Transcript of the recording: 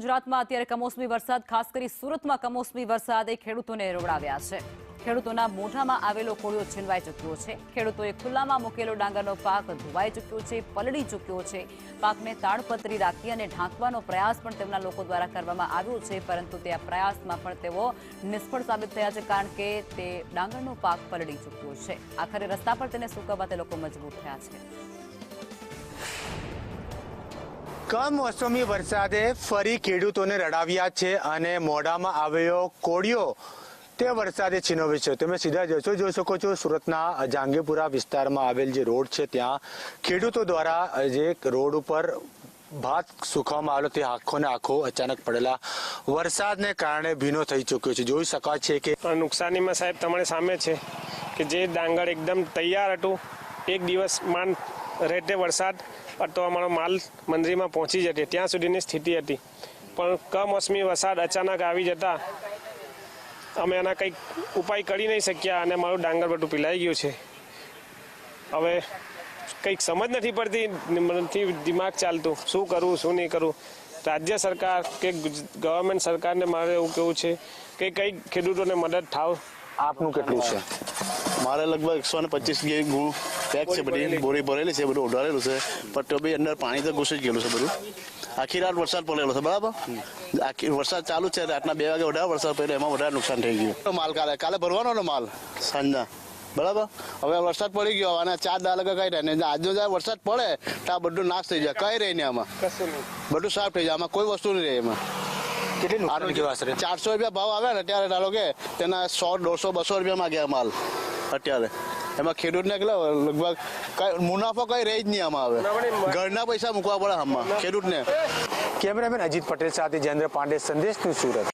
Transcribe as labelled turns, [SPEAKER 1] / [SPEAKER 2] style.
[SPEAKER 1] ગુજરાતમાં અત્યારે કમોસમી વરસાદ, ખાસ કરી સુરતમાં કમોસમી વરસાદે ખેડૂતોને રોવડાવ્યા છે। ખેડૂતોના મોઢામાં આવેલો કોળિયો છીનવાઈ ચૂક્યો છે। ખેડૂતોએ ખુલ્લામાં મૂકેલો ડાંગરનો પાક ધોવાઈ ચૂક્યો છે, પલળી ચૂક્યો છે। પાકને તાડપત્રી રાખી અને ઢાંકવાનો પ્રયાસ પણ તેમના લોકો દ્વારા કરવામાં આવ્યો છે, પરંતુ તે આ પ્રયાસમાં પણ તેઓ નિષ્ફળ સાબિત થયા છે, કારણ કે તે ડાંગરનો પાક પલળી ચૂક્યો છે। આખરે રસ્તા પર તેને સૂકવવા તે લોકો મજબૂર થયા છે।
[SPEAKER 2] કમોસમી વરસાદે ફરી ખેડૂતોને રડાવ્યા છે અને મોઢામાં આવેલો કોળિયો તે વરસાદે છીનવ્યો છે। તમે સીધા જશો જોઈ શકો છો, સુરતના જાંગીપુરા વિસ્તારમાં આવેલ જે રોડ છે ત્યાં ખેડૂતો દ્વારા જે રોડ ઉપર ભાત સુકવવામાં આવેલો તે આખોને આખો અચાનક પડેલા વરસાદને કારણે ભીનો થઈ ચૂક્યો છે। જોઈ શકાય છે કે
[SPEAKER 3] નુકસાનીમાં સાહેબ તમારી સામે છે કે જે ડાંગર એકદમ તૈયાર હતું, એક દિવસ માંડ રેટે વરસાદ તો અમારો માલ મંદિરમાં પહોંચી જશે ત્યાં સુધીની સ્થિતિ હતી, પણ કમોસમી વરસાદ અચાનક આવી જતા અમે એના કંઈક ઉપાય કરી નહીં શક્યા અને મારું ડાંગર બધું પીલાઈ ગયું છે। હવે કંઈક સમજ નથી પડતી, નથી દિમાગ ચાલતું શું કરવું શું નહીં કરવું। રાજ્ય સરકાર કે ગવર્મેન્ટ સરકારને મારે એવું કહેવું છે કે કંઈક ખેડૂતોને મદદ થાવ।
[SPEAKER 2] આપનું કેટલું છે?
[SPEAKER 4] મારે લગભગ 125 ગુણ પેક છે, બધી બોરી ભરેલી છે, બધું ઉડાડેલું છે, પણ તો બી અંદર પાણી તો ઘૂસી જ ગયેલું છે બધું। આખી રાત વરસાદ પડેલો છે, બરાબર, આખી વરસાદ ચાલુ છે, રાતના 2 વાગે વધારે વરસાદ પડ્યો, એમાં વધારે નુકસાન થઈ ગયું। માલ કાલે ભરવાનો ને માલ સાંજના, બરાબર, હવે વરસાદ પડી ગયો અને 4 દાડા કઈ થાય ને આજનો જ્યારે વરસાદ પડે તો આ બધું નાશ થઈ જાય, કઈ રહી ને આમાં બધું સાફ થઈ જાય, આમાં કોઈ વસ્તુ નહીં રહે। એમાં 400 રૂપિયા ભાવ આવે ને ત્યારે ધારો કે તેના 100, 150, 200 રૂપિયા માંગ્યા માલ અત્યારે। એમાં ખેડૂતને લગભગ મુનાફો કઈ રહી જ નહીં આમાં। હવે ઘરના પૈસા મૂકવા પડે આમાં ખેડૂતને।
[SPEAKER 2] કેમેરામેન અજીત પટેલ સાથે જયેન્દ્ર પાંડે, સંદેશ ન્યૂઝ, સુરત।